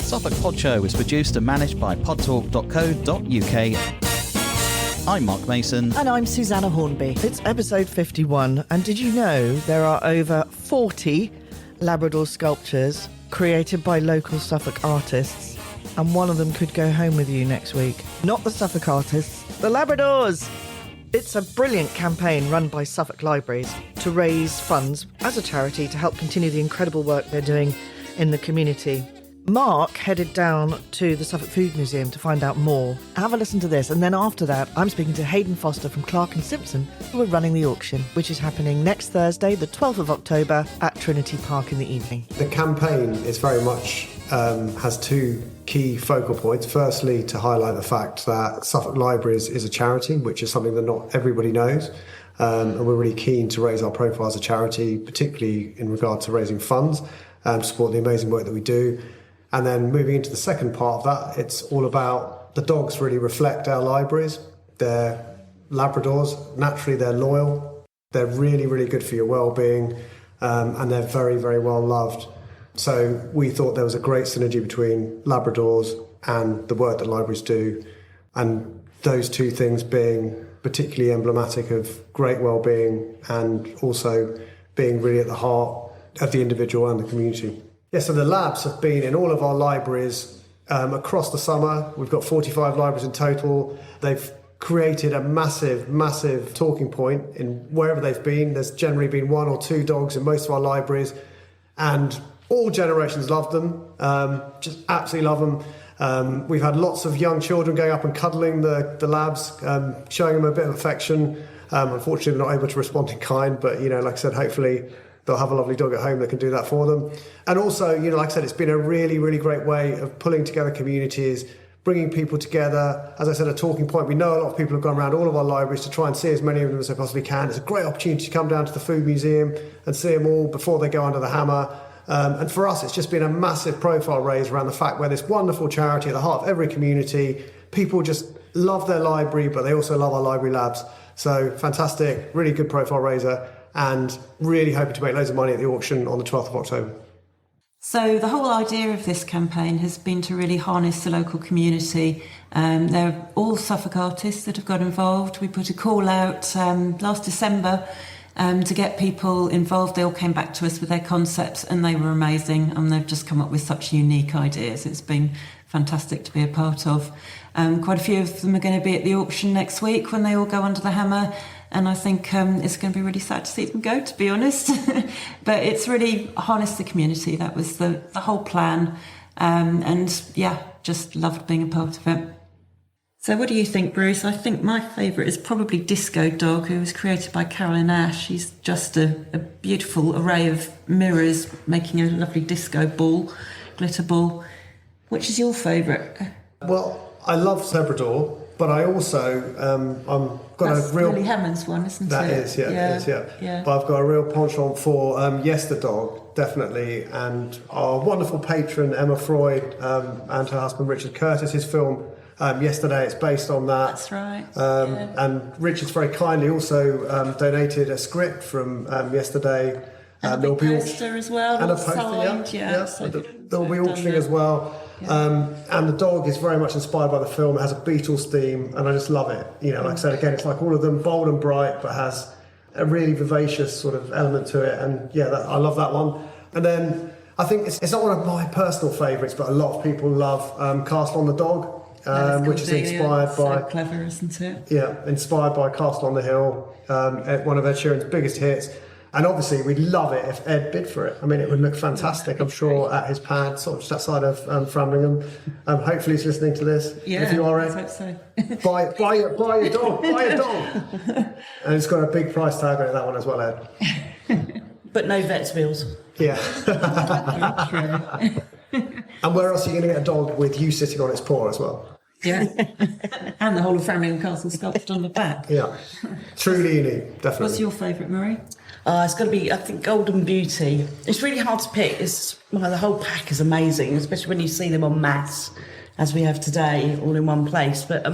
Suffolk Pod Show is produced and managed by podtalk.co.uk. I'm Mark Mason. And I'm Susanna Hornby. It's episode 51, and did you know there are over 40 Labrador sculptures created by local Suffolk artists, and one of them could go home with you next week. Not the Suffolk artists, the Labradors! It's a brilliant campaign run by Suffolk Libraries to raise funds as a charity to help continue the incredible work they're doing in the community. Mark headed down to the Suffolk Food Museum to find out more. Have a listen to this, and then after that, I'm speaking to Hayden Foster from Clark & Simpson, who are running the auction, which is happening next Thursday, the 12th of October, at Trinity Park in the evening. The campaign is very much has two key focal points. Firstly, to highlight the fact that Suffolk Libraries is a charity, which is something that not everybody knows. And we're really keen to raise our profile as a charity, particularly in regard to raising funds to support the amazing work that we do. And then moving into the second part of that, it's all about the dogs really reflect our libraries. They're Labradors. Naturally, they're loyal. They're really, really good for your well-being. And they're very, very well loved. So we thought there was a great synergy between Labradors and the work that libraries do. And those two things being particularly emblematic of great well-being and also being really at the heart of the individual and the community. Yeah, so the labs have been in all of our libraries across the summer. We've got 45 libraries in total. They've created a massive, massive talking point in wherever they've been. There's generally been one or two dogs in most of our libraries, and all generations love them, just absolutely love them. We've had lots of young children going up and cuddling the labs, showing them a bit of affection. Unfortunately, they're not able to respond in kind, but, like I said, hopefully they'll have a lovely dog at home that can do that for them. And also, like I said, it's been a really, really great way of pulling together communities, bringing people together. As I said, a talking point. We know a lot of people have gone around all of our libraries to try and see as many of them as they possibly can. It's a great opportunity to come down to the Food Museum and see them all before they go under the hammer. And for us, it's just been a massive profile raise around the fact we're this wonderful charity at the heart of every community. People just love their library, but they also love our library labs. So fantastic, really good profile raiser, and really hoping to make loads of money at the auction on the 12th of October. So the whole idea of this campaign has been to really harness the local community. They're all Suffolk artists that have got involved. We put a call out last December to get people involved. They all came back to us with their concepts, and they were amazing, and they've just come up with such unique ideas. It's been fantastic to be a part of. Quite a few of them are going to be at the auction next week when they all go under the hammer, and I think it's going to be really sad to see them go, to be honest. But it's really harnessed the community. That was the whole plan, and yeah, just loved being a part of it. So what do you think, Bruce? I think my favourite is probably Disco Dog, who was created by Carolyn Ash. She's just a beautiful array of mirrors making a lovely disco ball, glitter ball. Which is your favourite? Well, I love Labrador, but I also That's Lily Hammond's one, isn't that it? It is, yeah. But I've got a real penchant for Yes the Dog, definitely, and our wonderful patron Emma Freud and her husband Richard Curtis. His film Yesterday, it's based on that. That's right. And Richard's very kindly also donated a script from Yesterday. And a poster as well. And a poster, signed, So there'll be auctioning as well. Yeah. And the dog is very much inspired by the film. It has a Beatles theme, and I just love it. Like I said, again, it's like all of them, bold and bright, but has a really vivacious sort of element to it. And I love that one. And then I think it's not one of my personal favourites, but a lot of people love Castle on the Dog. Which is inspired by... So clever, isn't it? Yeah, inspired by Castle on the Hill, one of Ed Sheeran's biggest hits. And obviously, we'd love it if Ed bid for it. I mean, it would look fantastic, I'm sure, at his pad, sort of just outside of Framlingham. Hopefully he's listening to this. Yeah, if you are, Ed, I hope so. buy a dog, buy a dog. And it's got a big price tag on it, that one as well, Ed. But no vet's bills. Yeah. And where else are you going to get a dog with you sitting on its paw as well? Yeah. And the whole of Framlingham Castle sculpted on the back. Yeah. Truly unique, definitely. What's your favourite, Marie? It's got to be, I think, Golden Beauty. It's really hard to pick. The whole pack is amazing, especially when you see them en masse, as we have today, all in one place. But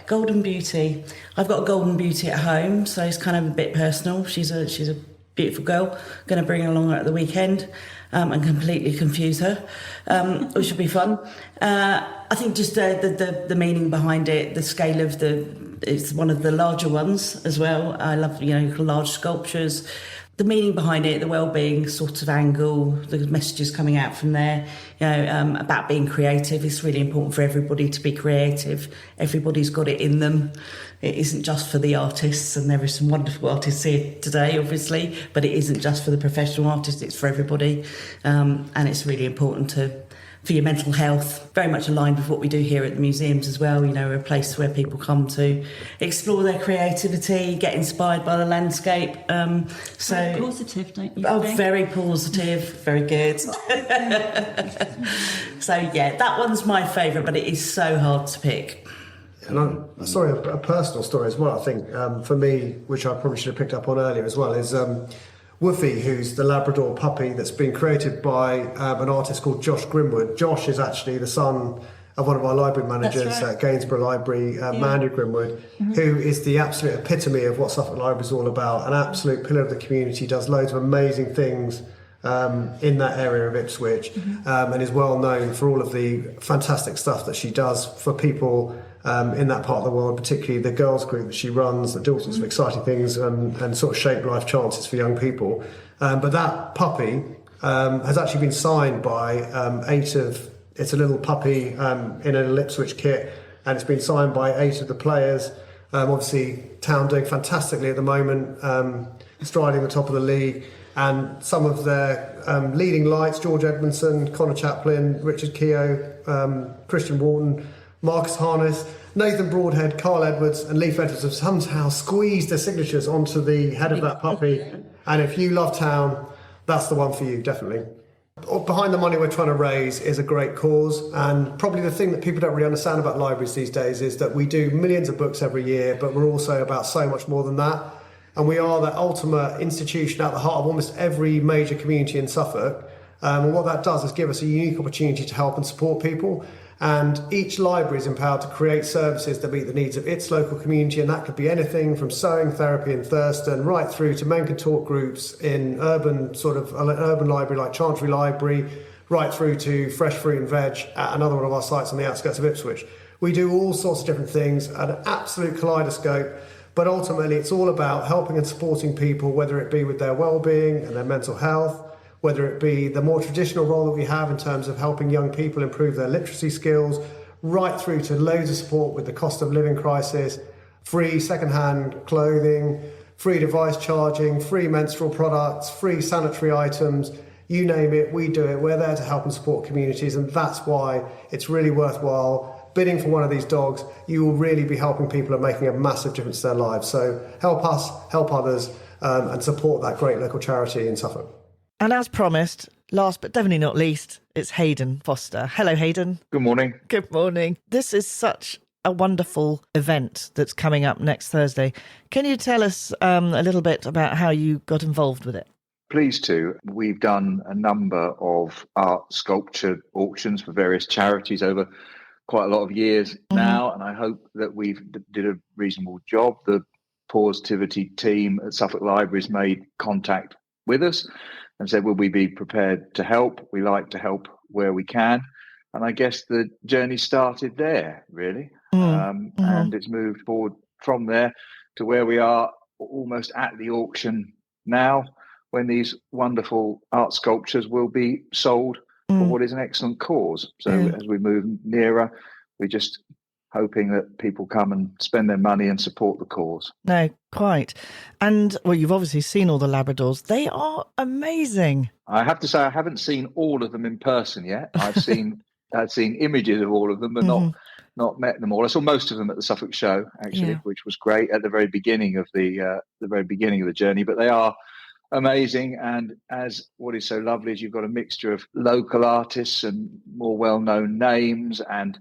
Golden Beauty. I've got a Golden Beauty at home, so it's kind of a bit personal. She's a beautiful girl. Going to bring her along at the weekend. and completely confuse her, which would be fun. I think just the meaning behind it, the scale of it's one of the larger ones as well. I love, large sculptures. The meaning behind it, the well-being sort of angle, the messages coming out from there, about being creative. It's really important for everybody to be creative. Everybody's got it in them. It isn't just for the artists, and there are some wonderful artists here today, obviously, but it isn't just for the professional artists, it's for everybody. And it's really important for your mental health, very much aligned with what we do here at the museums as well. We're a place where people come to explore their creativity, get inspired by the landscape. Very positive, don't you think? Very positive, very good. So yeah, that one's my favourite, but it is so hard to pick. And a personal story as well, I think, for me, which I probably should have picked up on earlier as well, is Woofy, who's the Labrador puppy that's been created by an artist called Josh Grimwood. Josh is actually the son of one of our library managers at Gainsborough Library, Mandy Grimwood, who is the absolute epitome of what Suffolk Library is all about, an absolute pillar of the community, does loads of amazing things in that area of Ipswich, and is well known for all of the fantastic stuff that she does for people in that part of the world, particularly the girls group that she runs that do all sorts of exciting things and sort of shape life chances for young people. But that puppy has actually been signed by it's a little puppy in a little Ipswich kit, and it's been signed by 8 of the players. Obviously, Town doing fantastically at the moment, striding the top of the league, and some of their leading lights, George Edmondson, Connor Chaplin, Richard Keogh, Christian Wharton, Marcus Harness, Nathan Broadhead, Carl Edwards and Leif Edwards have somehow squeezed their signatures onto the head of that puppy. And if you love Town, that's the one for you, definitely. Behind the money we're trying to raise is a great cause, and probably the thing that people don't really understand about libraries these days is that we do millions of books every year, but we're also about so much more than that. And we are the ultimate institution at the heart of almost every major community in Suffolk. And what that does is give us a unique opportunity to help and support people. And each library is empowered to create services that meet the needs of its local community, and that could be anything from sewing therapy in Thurston right through to men can talk groups in urban library like Chantry Library, right through to fresh fruit and veg at another one of our sites on the outskirts of Ipswich. We do all sorts of different things at an absolute kaleidoscope, but ultimately it's all about helping and supporting people, whether it be with their well-being and their mental health, whether it be the more traditional role that we have in terms of helping young people improve their literacy skills, right through to loads of support with the cost of living crisis, free second-hand clothing, free device charging, free menstrual products, free sanitary items, you name it, we do it. We're there to help and support communities, and that's why it's really worthwhile bidding for one of these dogs. You will really be helping people and making a massive difference to their lives. So help us, help others, and support that great local charity in Suffolk. And as promised, last but definitely not least, it's Hayden Foster. Hello, Hayden. Good morning. Good morning. This is such a wonderful event that's coming up next Thursday. Can you tell us a little bit about how you got involved with it? Pleased to. We've done a number of art sculpture auctions for various charities over quite a lot of years now, and I hope that we've did a reasonable job. The PAWS-itivity team at Suffolk Libraries made contact with us and said, will we be prepared to help? We like to help where we can. And I guess the journey started there, really. And it's moved forward from there to where we are almost at the auction now, when these wonderful art sculptures will be sold for what is an excellent cause. So as we move nearer, we're just hoping that people come and spend their money and support the cause. No, quite. And, well, you've obviously seen all the Labradors. They are amazing. I have to say I haven't seen all of them in person yet. I've seen images of all of them, but not met them all. I saw most of them at the Suffolk show, actually, which was great at the very beginning of the journey. But they are amazing, and as what is so lovely is you've got a mixture of local artists and more well-known names, and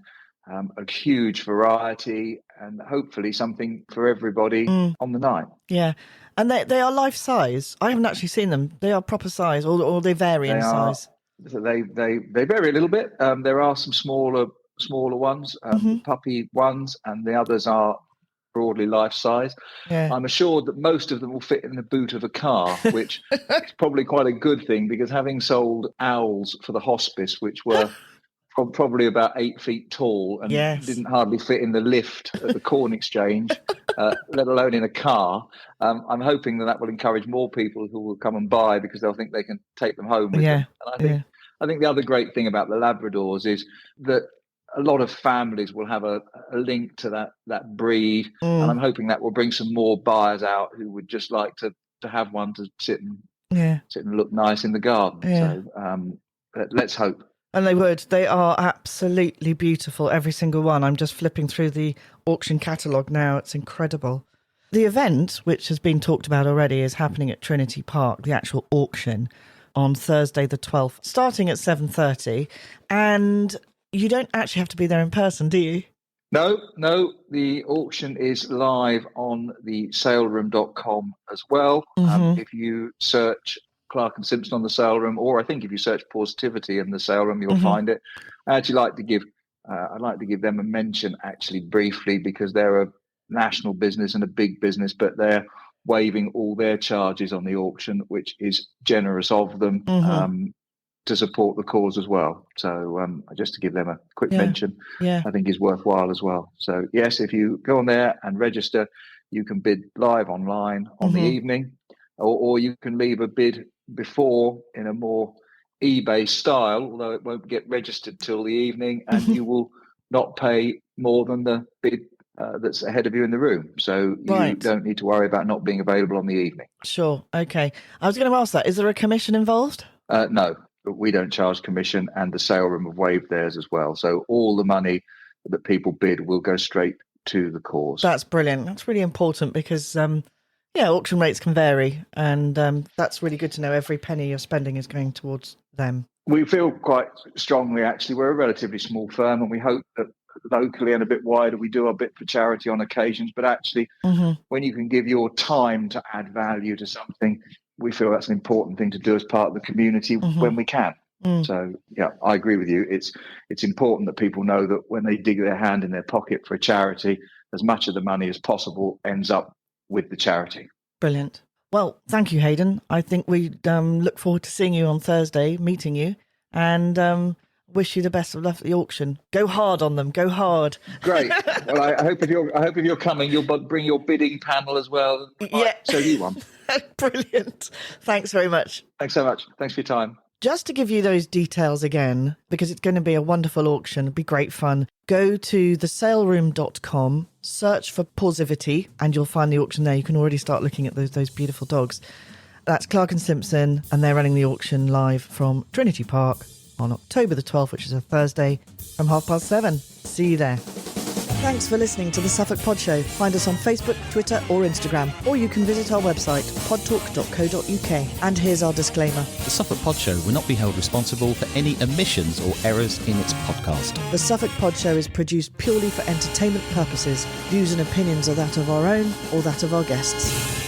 a huge variety, and hopefully something for everybody on the night. Yeah, and they are life size. I haven't actually seen them. They are proper size, or they vary in size. They vary a little bit. There are some smaller ones, puppy ones, and the others are broadly life size. Yeah. I'm assured that most of them will fit in the boot of a car, which is probably quite a good thing, because having sold owls for the hospice, which were probably about 8 feet tall and Yes. didn't hardly fit in the lift at the Corn Exchange, let alone in a car. I'm hoping that will encourage more people who will come and buy, because they'll think they can take them home with them. And I think the other great thing about the Labradors is that a lot of families will have a link to that breed, and I'm hoping that will bring some more buyers out who would just like to have one to sit and look nice in the garden. Yeah. So let's hope. And they would. They are absolutely beautiful, every single one. I'm just flipping through the auction catalogue now. It's incredible. The event, which has been talked about already, is happening at Trinity Park, the actual auction, on Thursday the 12th, starting at 7:30. And you don't actually have to be there in person, do you? No. The auction is live on the saleroom.com as well. If you search Clark and Simpson on the sale room, or I think if you search PAWS-itivity in the sale room, you'll find it. I actually like to give I'd like to give them a mention, actually, briefly, because they're a national business and a big business, but they're waiving all their charges on the auction, which is generous of them, to support the cause as well. So just to give them a quick mention, I think is worthwhile as well. So yes, if you go on there and register, you can bid live online on the evening, or you can leave a bid before in a more eBay style, although it won't get registered till the evening, and you will not pay more than the bid that's ahead of you in the room. So you don't need to worry about not being available on the evening. Sure. Okay. I was going to ask that. Is there a commission involved? No, but we don't charge commission, and the sale room have waived theirs as well. So all the money that people bid will go straight to the cause. That's brilliant. That's really important, because auction rates can vary, and that's really good to know. Every penny you're spending is going towards them. We feel quite strongly, actually. We're a relatively small firm, and we hope that locally and a bit wider we do a bit for charity on occasions. But actually, when you can give your time to add value to something, we feel that's an important thing to do as part of the community when we can. So, I agree with you. It's important that people know that when they dig their hand in their pocket for a charity, as much of the money as possible ends up with the charity. Brilliant. Well, thank you, Hayden. I think we look forward to seeing you on Thursday, meeting you, and wish you the best of luck at the auction. Go hard on them. Go hard. Great. Well, I hope if you're coming, you'll bring your bidding panel as well. So you one. Brilliant. Thanks very much. Thanks so much. Thanks for your time. Just to give you those details again, because it's going to be a wonderful auction, it'll be great fun, go to thesaleroom.com, search for PAWS-itivity, and you'll find the auction there. You can already start looking at those beautiful dogs. That's Clark and Simpson, and they're running the auction live from Trinity Park on October the 12th, which is a Thursday, from 7:30. See you there. Thanks for listening to the Suffolk Pod Show. Find us on Facebook, Twitter or Instagram, or you can visit our website, podtalk.co.uk. And here's our disclaimer. The Suffolk Pod Show will not be held responsible for any omissions or errors in its podcast. The Suffolk Pod Show is produced purely for entertainment purposes. Views and opinions are that of our own or that of our guests.